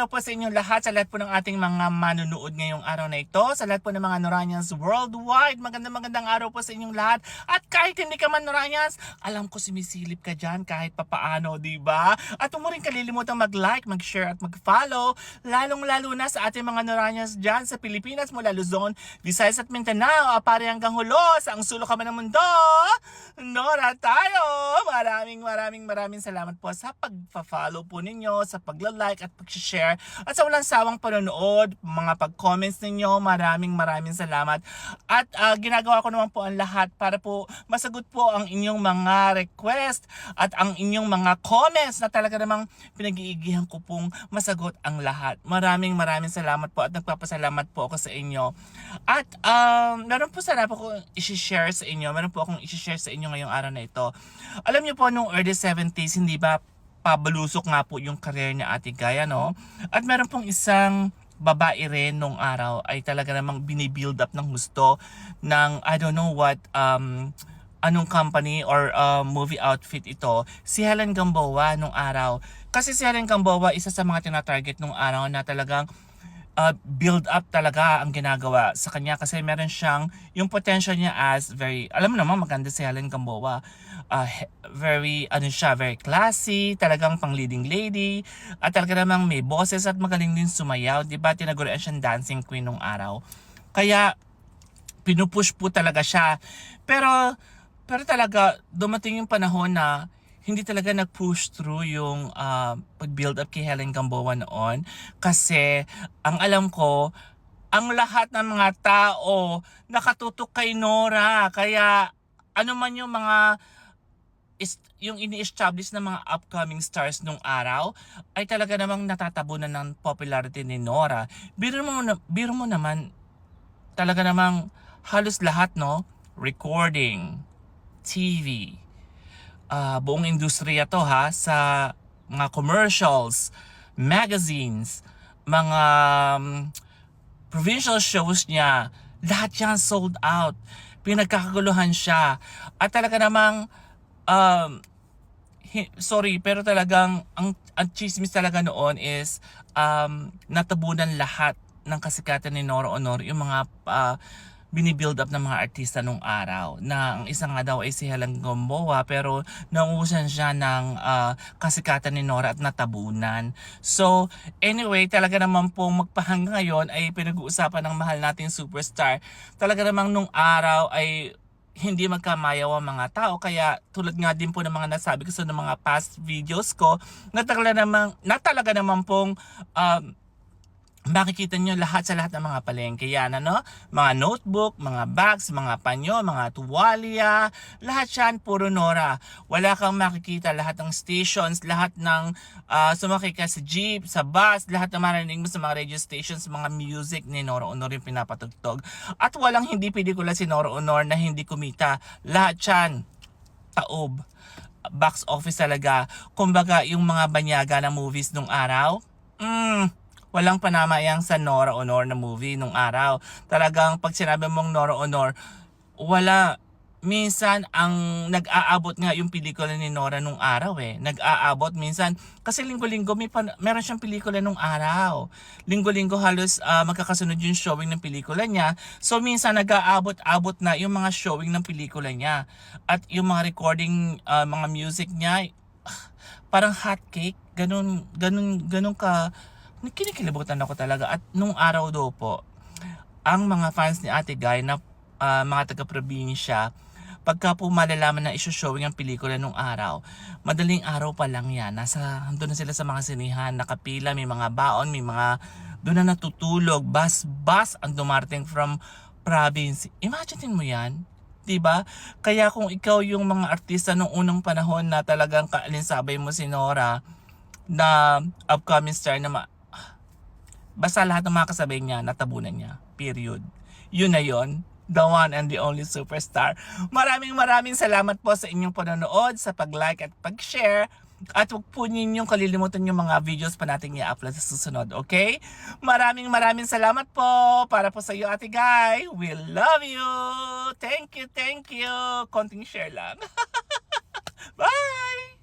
araw po sa inyong lahat, sa lahat po ng ating mga manunood ngayong araw na ito, sa lahat po ng mga Noranians worldwide. Magandang araw po sa inyong lahat. At kahit hindi ka man Noranians, alam ko sumisilip ka dyan kahit papaano, di ba? At huwag mo rin kalilimutang mag-like, mag-share at mag-follow, lalong-lalo na sa ating mga Noranians dyan sa Pilipinas mula Luzon, Visayas at Mindanao, apare hanggang hulo, sa ang sulok ka man ng mundo. Nora tayo! Maraming salamat po sa pag-follow po ninyo, sa pag-like at pag-share, at sa walang sawang panonood, mga pag-comments ninyo. Maraming salamat. At ginagawa ko naman po ang lahat para po masagot po ang inyong mga request at ang inyong mga comments na talaga namang pinag-iigihan ko pong masagot ang lahat. Maraming salamat po at nagpapasalamat po ako sa inyo. At meron po sana po akong i-share sa inyo. Meron po akong i-share sa inyo ngayong araw na ito. Alam niyo po, nung early 70s, hindi ba pabalusok nga po yung career ni Ate Guy, no? At meron pong isang babae rin nung araw ay talaga namang binibuild up ng gusto ng I don't know what anong company or movie outfit ito, si Helen Gamboa nung araw. Kasi si Helen Gamboa isa sa mga tina-target nung araw na talagang build up talaga ang ginagawa sa kanya, kasi meron siyang yung potential niya as very, alam mo naman maganda si Helen Gamboa, very very classy, talagang pang leading lady, at talaga namang may boses at magaling din sumayaw, di ba? Tinagurian siyang dancing queen nung araw, kaya pinupush po talaga siya. Pero talaga dumating yung panahon na hindi talaga nag-push through yung pag-build up kay Helen Gamboa noon. Kasi ang alam ko, ang lahat ng mga tao nakatutok kay Nora. Kaya ano man yung mga yung ini-establish na mga upcoming stars nung araw ay talaga namang natatabunan ng popularity ni Nora. Biro mo naman, talaga namang halos lahat, no? Recording, TV, buong industriya to ha, sa mga commercials, magazines, mga provincial shows niya, lahat yan sold out. Pinagkakaguluhan siya. At talaga namang sorry, pero talagang ang chismis talaga noon is natabunan lahat ng kasikatan ni Nora Honor, yung mga binibuild up ng mga artista nung araw, na ang isa nga daw ay si Helen Gamboa, pero nauusan siya ng kasikatan ni Nora at natabunan. So anyway, talaga naman pong magpahanggang ngayon ay pinag-uusapan ng mahal nating superstar. Talaga namang nung araw ay hindi magkamayaw ang mga tao, kaya tulad nga din po ng mga nasabi ko sa mga past videos ko, na talaga namang pong makikita nyo lahat ng mga palengke yan, ano? Mga notebook, mga bags, mga panyo, mga tuwalya, lahat yan puro Nora. Wala kang makikita, lahat ng stations, lahat ng sumakay ka sa jeep, sa bus, lahat na marinig mo sa mga radio stations, mga music ni Nora Honor yung pinapatugtog. At walang hindi pelikula si Nora Honor na hindi kumita. Lahat yan taob, box office talaga. Kumbaga yung mga banyaga na movies nung araw, walang panamayang sa Nora Honor na movie nung araw. Talagang pag sinabi mong Nora Honor, wala. Minsan ang nag-aabot nga yung pelikula ni Nora nung araw Nag-aabot minsan. Kasi linggo-linggo meron siyang pelikula nung araw. Linggo-linggo halos magkakasunod yung showing ng pelikula niya. So minsan nag-aabot na yung mga showing ng pelikula niya. At yung mga recording, mga music niya, parang hot cake. Ganun ka. Kinikilibutan ako talaga. At nung araw daw po, ang mga fans ni Ate Guy na mga taga-probinsya, pagka po malalaman na isi-showing ang pelikula nung araw, madaling araw pa lang yan, doon na sila sa mga sinihan, nakapila, may mga baon, may mga doon na natutulog, bus ang dumarating from province. Imagine mo yan, diba? Kaya kung ikaw yung mga artista nung unang panahon na talagang kaalinsabay mo si Nora, na upcoming star na basta lahat ng mga kasabay niya, natabunan niya. Period. Yun na yun. The one and the only superstar. Maraming salamat po sa inyong panonood, sa pag-like at pag-share. At huwag po ninyong kalilimutan yung mga videos pa natin i-upload sa susunod, okay? Maraming salamat po para po sa iyo, Ate Guy. We love you. Thank you. Konting share lang. Bye!